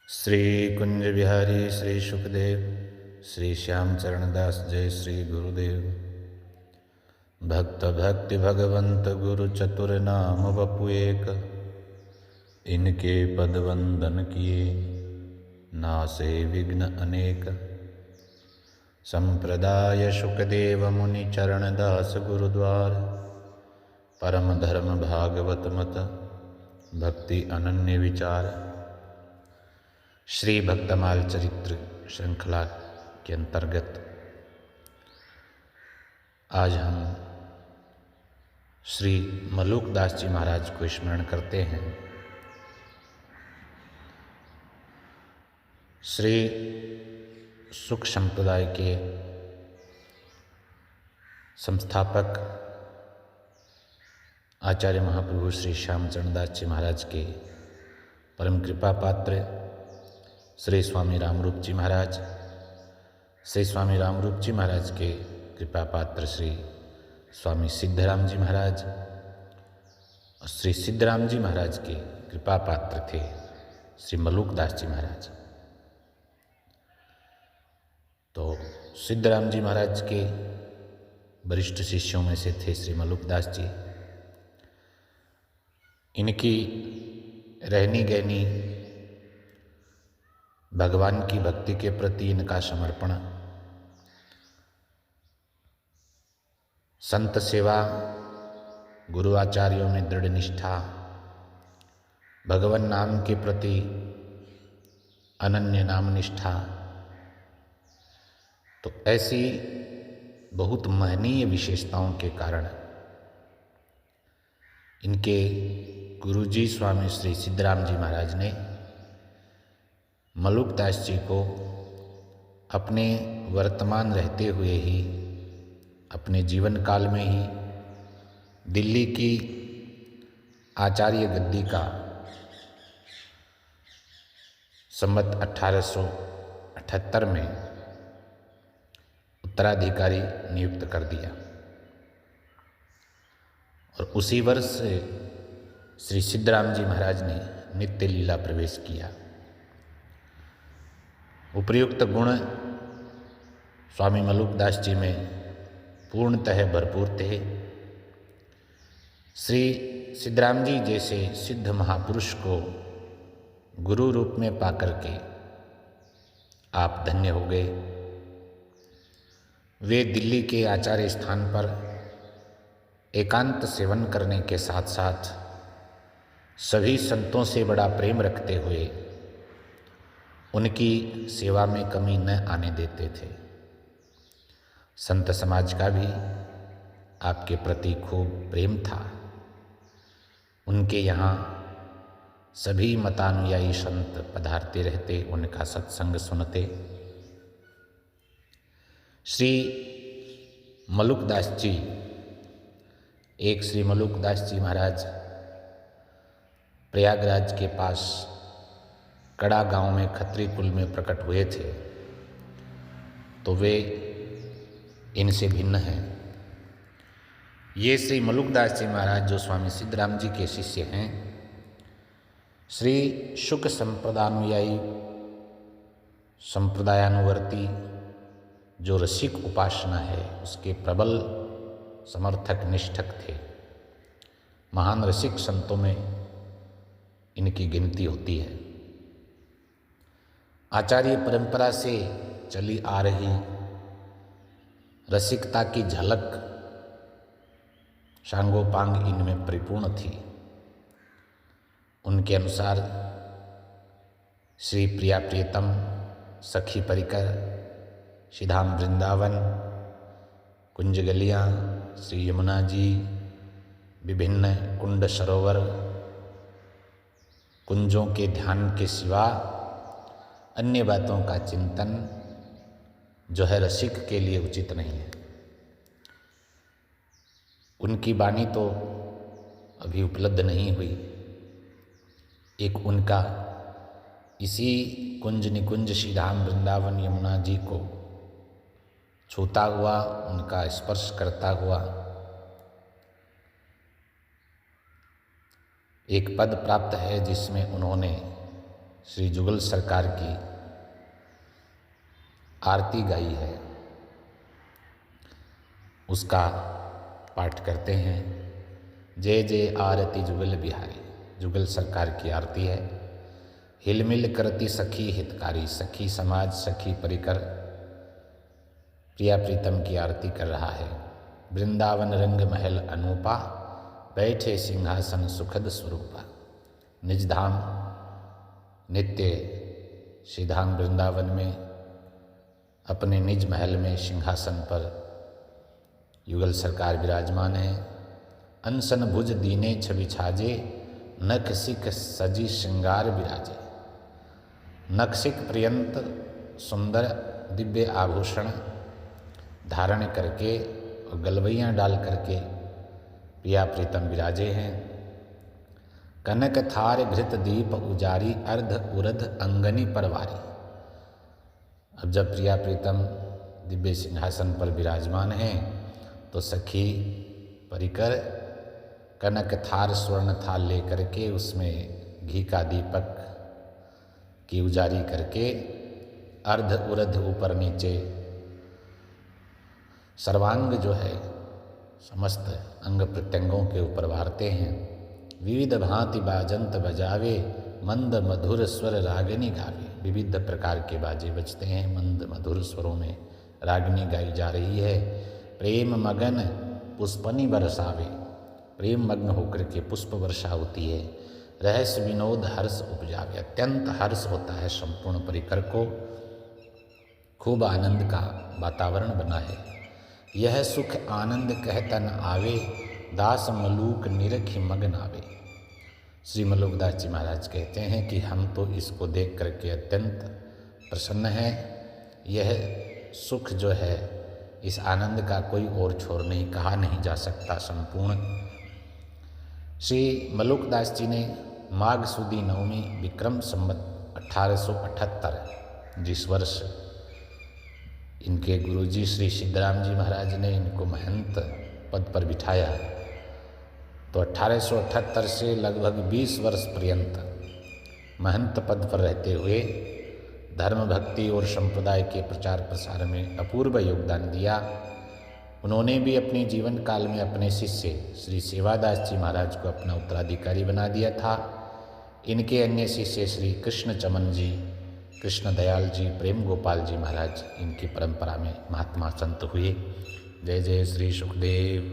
श्री कुंज बिहारी श्री सुखदेव श्री श्याम चरणदास जय श्री गुरुदेव। भक्त भक्ति भगवंत गुरु चतुर नाम बपु एक, इनके पद वंदन किए नासे विघ्न अनेक। संप्रदाय सुखदेव मुनि चरणदास गुरुद्वार, परम धर्म भागवत मत भक्ति अनन्य विचार। श्री भक्तमाल चरित्र श्रृंखला के अंतर्गत आज हम श्री मलुकदास जी महाराज को स्मरण करते हैं। श्री सुख संप्रदाय के संस्थापक आचार्य महाप्रभु श्री श्याम चरणदास जी महाराज के परम कृपा पात्र श्री स्वामी रामरूप जी महाराज, श्री स्वामी रामरूप जी महाराज के कृपा पात्र श्री स्वामी सिद्धराम जी महाराज और श्री सिद्धराम जी महाराज के कृपा पात्र थे श्री मलुकदास जी महाराज। तो सिद्धराम जी महाराज के वरिष्ठ शिष्यों में से थे श्री मलुकदास जी। इनकी रहनी गहनी भगवान की भक्ति के प्रति इनका समर्पण, संत सेवा, गुरु आचार्यों में दृढ़ निष्ठा, भगवान नाम के प्रति अनन्य नाम निष्ठा, तो ऐसी बहुत महनीय विशेषताओं के कारण इनके गुरुजी स्वामी श्री सिद्धराम जी महाराज ने मलुकदास जी को अपने वर्तमान रहते हुए ही, अपने जीवन काल में ही दिल्ली की आचार्य गद्दी का संवत 1878 में उत्तराधिकारी नियुक्त कर दिया और उसी वर्ष से श्री सिद्धराम जी महाराज ने नित्य लीला प्रवेश किया। उपर्युक्त गुण स्वामी मलुकदास जी में पूर्णतः भरपूर थे। श्री सिद्धराम जी जैसे सिद्ध महापुरुष को गुरु रूप में पाकर के आप धन्य हो गए। वे दिल्ली के आचार्य स्थान पर एकांत सेवन करने के साथ साथ सभी संतों से बड़ा प्रेम रखते हुए उनकी सेवा में कमी न आने देते थे। संत समाज का भी आपके प्रति खूब प्रेम था। उनके यहाँ सभी मतानुयायी संत पधारते रहते, उनका सत्संग सुनते। श्री मलुकदास जी, एक श्री मलुकदास जी महाराज प्रयागराज के पास कड़ा गांव में खत्री कुल में प्रकट हुए थे, तो वे इनसे भिन्न हैं। ये श्री मलुकदास जी महाराज जो स्वामी सिद्धराम जी के शिष्य हैं, श्री शुक संप्रदानुयायी संप्रदायानुवर्ती जो रसिक उपासना है उसके प्रबल समर्थक निष्ठक थे। महान रसिक संतों में इनकी गिनती होती है। आचार्य परंपरा से चली आ रही रसिकता की झलक शांगोपांग इनमें परिपूर्ण थी। उनके अनुसार श्री प्रिया प्रियतम, सखी परिकर, श्रीधाम वृंदावन, कुंज गलियाँ, श्री यमुना जी, विभिन्न कुंड सरोवर, कुंजों के ध्यान के सिवा अन्य बातों का चिंतन जो है रसिक के लिए उचित नहीं है। उनकी वाणी तो अभी उपलब्ध नहीं हुई। एक उनका इसी कुंज निकुंज श्रीधाम वृंदावन यमुना जी को छूता हुआ, उनका स्पर्श करता हुआ एक पद प्राप्त है जिसमें उन्होंने श्री जुगल सरकार की आरती गाई है, उसका पाठ करते हैं। जय जय आरती जुगल बिहारी। जुगल सरकार की आरती है। हिलमिल करती सखी हितकारी, सखी समाज सखी परिकर, प्रिया प्रीतम की आरती कर रहा है। वृंदावन रंग महल अनूपा, बैठे सिंहासन सुखद स्वरूपा। निज धाम नित्य श्रीधाम वृंदावन में अपने निज महल में सिंहासन पर युगल सरकार विराजमान है। अनसन भुज दीने छवि छाजे, नख सिख सजी श्रृंगार विराजे। नखसिक पर्यंत सुंदर दिव्य आभूषण धारण करके और गलवैयाँ डाल करके प्रिया प्रीतम विराजे हैं। कनक थार घृत दीप उजारी, अर्ध उरध अंगनी परवारी। अब जब प्रिया प्रीतम दिव्य सिंहासन पर विराजमान हैं तो सखी परिकर कनक थार स्वर्ण थाल लेकर के उसमें घी का दीपक की उजारी करके अर्ध उर्ध ऊपर नीचे सर्वांग जो है समस्त अंग प्रत्यंगों के ऊपर वारते हैं। विविध भांति बाजंत बजावे, मंद मधुर स्वर रागिनी गावे। विविध प्रकार के बाजे बजते हैं, मंद मधुर स्वरों में रागिनी गाई जा रही है। प्रेम मगन पुष्पनी बरसावे, प्रेम मग्न होकर के पुष्प वर्षा होती है। रहस्य विनोद हर्ष उपजावे, अत्यंत हर्ष होता है संपूर्ण परिकर को, खूब आनंद का वातावरण बना है। यह सुख आनंद कहता न आवे, दास मलूक निरखि मगन आवे। श्री मलुकदास जी महाराज कहते हैं कि हम तो इसको देख करके अत्यंत प्रसन्न हैं। यह सुख जो है, इस आनंद का कोई और छोर नहीं, कहा नहीं जा सकता संपूर्ण। श्री मलुकदास जी ने माघ सुदी नवमी विक्रम संवत 1878 जिस वर्ष इनके गुरुजी श्री सिद्धराम जी महाराज ने इनको महंत पद पर बिठाया, तो 1878 से लगभग 20 वर्ष पर्यंत महंत पद पर रहते हुए धर्म भक्ति और संप्रदाय के प्रचार प्रसार में अपूर्व योगदान दिया। उन्होंने भी अपने जीवन काल में अपने शिष्य श्री सेवादास जी महाराज को अपना उत्तराधिकारी बना दिया था। इनके अन्य शिष्य श्री कृष्ण चमन जी, कृष्ण दयाल जी, प्रेम गोपाल जी महाराज इनकी परंपरा में महात्मा संत हुए। जय जय श्री सुखदेव।